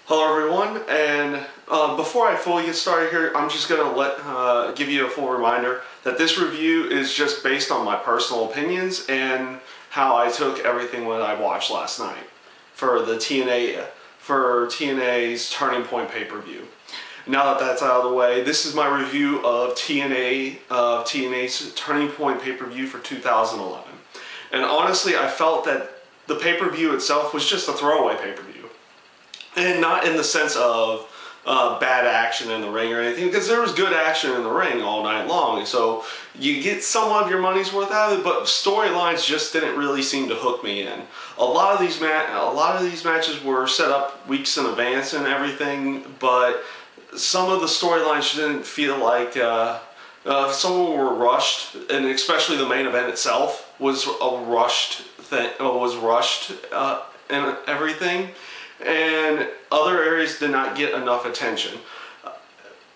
Hello everyone, and before I fully get started here, I'm just going to give you a full reminder that this review is just based on my personal opinions and how I took everything that I watched last night for the TNA's Turning Point pay-per-view. Now that that's out of the way, this is my review of TNA's Turning Point pay-per-view for 2011. And honestly, I felt that the pay-per-view itself was just a throwaway pay-per-view. And not in the sense of bad action in the ring or anything, because there was good action in the ring all night long. So you get some of your money's worth out of it, but storylines just didn't really seem to hook me in. A lot of these matches were set up weeks in advance and everything, but some of the storylines didn't feel like some of them were rushed, and especially the main event itself was a rushed thing. And everything. And other areas did not get enough attention.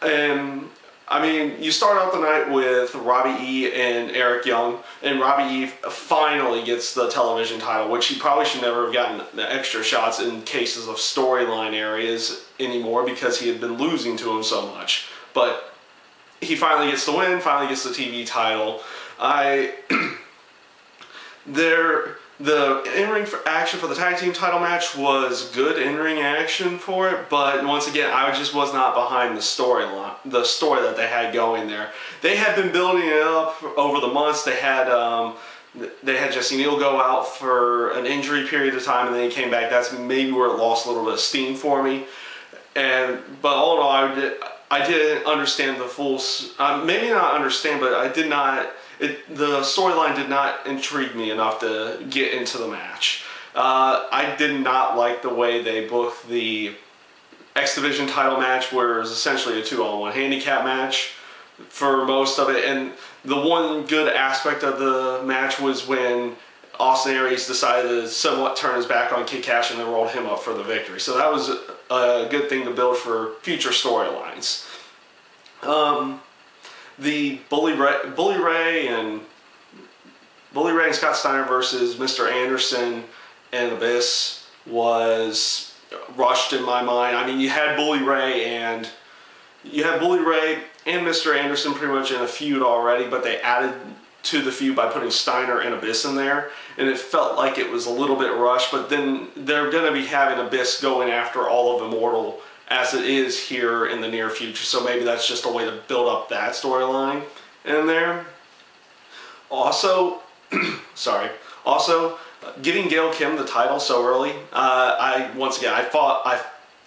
And I mean, you start out the night with Robbie E and Eric Young, and Robbie E finally gets the television title, which he probably should never have gotten the extra shots in cases of storyline areas anymore because he had been losing to him so much. But he finally gets the win, finally gets the TV title. The in-ring action for the tag team title match was good in-ring action for it, but once again, I just was not behind the story that they had going there. They had been building it up over the months. They had Jesse Neal go out for an injury period of time, and then he came back. That's maybe where it lost a little bit of steam for me. But all in all, I didn't understand the full. Maybe not understand, but I did not. The storyline did not intrigue me enough to get into the match. I did not like the way they booked the X Division title match, where it was essentially a 2-on-1 handicap match for most of it. And the one good aspect of the match was when Austin Aries decided to somewhat turn his back on Kid Cash and then rolled him up for the victory. So that was a good thing to build for future storylines. The Bully Ray and Scott Steiner versus Mr. Anderson and Abyss was rushed in my mind. I mean, you had Bully Ray and Mr. Anderson pretty much in a feud already, but they added to the feud by putting Steiner and Abyss in there, and it felt like it was a little bit rushed. But then they're going to be having Abyss going after all of Immortal as it is here in the near future, so maybe that's just a way to build up that storyline in there. Also, giving Gail Kim the title so early, I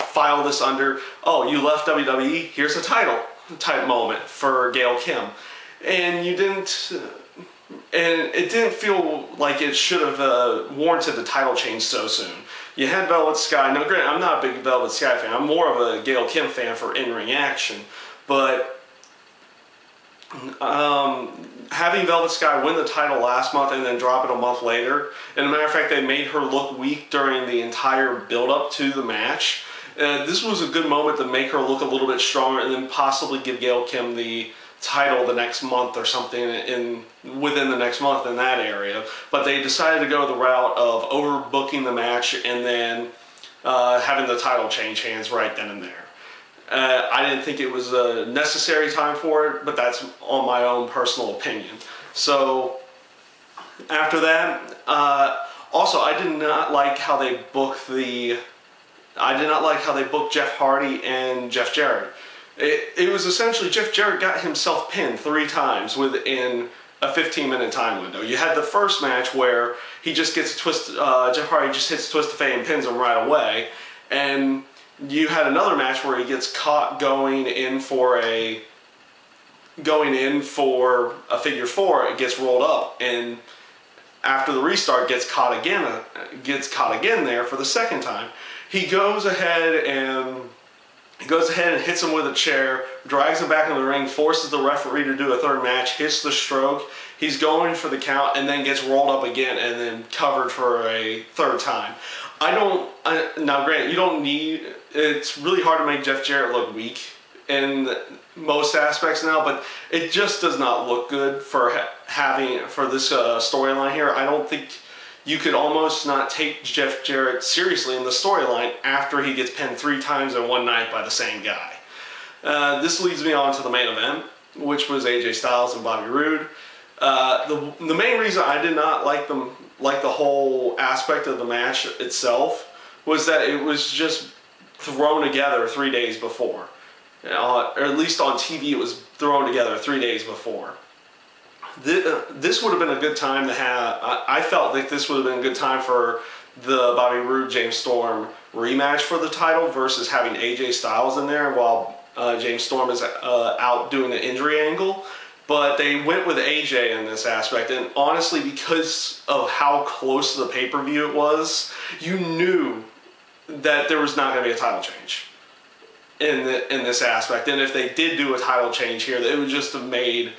filed this under, oh, you left WWE, here's a title type moment for Gail Kim. And you didn't, and it didn't feel like it should have warranted the title change so soon. You had Velvet Sky. Now, granted, I'm not a big Velvet Sky fan. I'm more of a Gail Kim fan for in-ring action. But having Velvet Sky win the title last month and then drop it a month later, and as a matter of fact, they made her look weak during the entire build-up to the match. This was a good moment to make her look a little bit stronger and then possibly give Gail Kim the title the next month or something within the next month in that area. But they decided to go the route of overbooking the match and then having the title change hands right then and there. I didn't think it was a necessary time for it, but that's on my own personal opinion. So after that, also I did not like how they booked Jeff Hardy and Jeff Jarrett. It was essentially Jeff Jarrett got himself pinned 3 times within a 15-minute time window. You had the first match where he just gets a twist. Jeff Hardy just hits a twist of fate and pins him right away, and you had another match where he gets caught going in for a figure 4. It gets rolled up, and after the restart gets caught again there for the second time. He goes ahead and hits him with a chair, drags him back into the ring, forces the referee to do a third match, hits the stroke. He's going for the count and then gets rolled up again and then covered for a third time. Now granted, you don't need, it's really hard to make Jeff Jarrett look weak in most aspects now, but it just does not look good for this storyline here. I don't think you could almost not take Jeff Jarrett seriously in the storyline after he gets pinned 3 times in one night by the same guy. This leads me on to the main event, which was AJ Styles and Bobby Roode. The main reason I did not like the whole aspect of the match itself was that it was just thrown together 3 days before. Or at least on TV it was thrown together 3 days before. This would have been a good time to have, I felt like this would have been a good time for the Bobby Roode James Storm rematch for the title versus having AJ Styles in there while James Storm is out doing the injury angle. But they went with AJ in this aspect, and honestly, because of how close to the pay-per-view it was, you knew that there was not going to be a title change in this aspect. And if they did do a title change here, it would just have made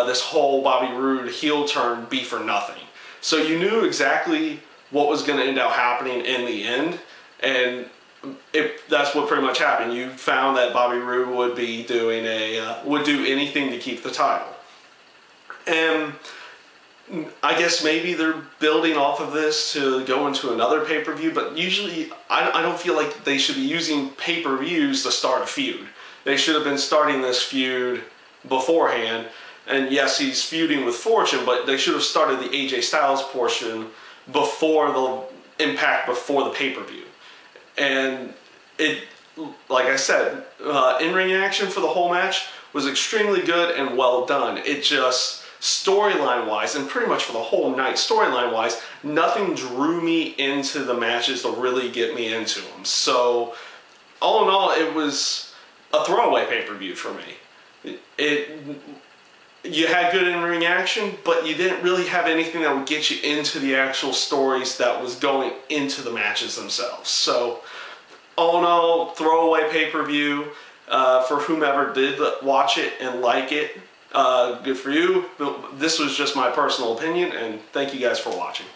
this whole Bobby Roode heel turn be for nothing. So you knew exactly what was going to end up happening in the end, and that's what pretty much happened. You found that Bobby Roode would be doing would do anything to keep the title. And I guess maybe they're building off of this to go into another pay-per-view, but usually I don't feel like they should be using pay-per-views to start a feud. They should have been starting this feud beforehand. And yes, he's feuding with Fortune, but they should have started the AJ Styles portion before the Impact, before the pay-per-view. And it, like I said, in-ring action for the whole match was extremely good and well done. It just, storyline-wise, and pretty much for the whole night, storyline-wise, nothing drew me into the matches to really get me into them. So, all in all, it was a throwaway pay-per-view for me. You had good in-ring action, but you didn't really have anything that would get you into the actual stories that was going into the matches themselves. So, all in all, throwaway pay-per-view for whomever did watch it and like it. Good for you. This was just my personal opinion, and thank you guys for watching.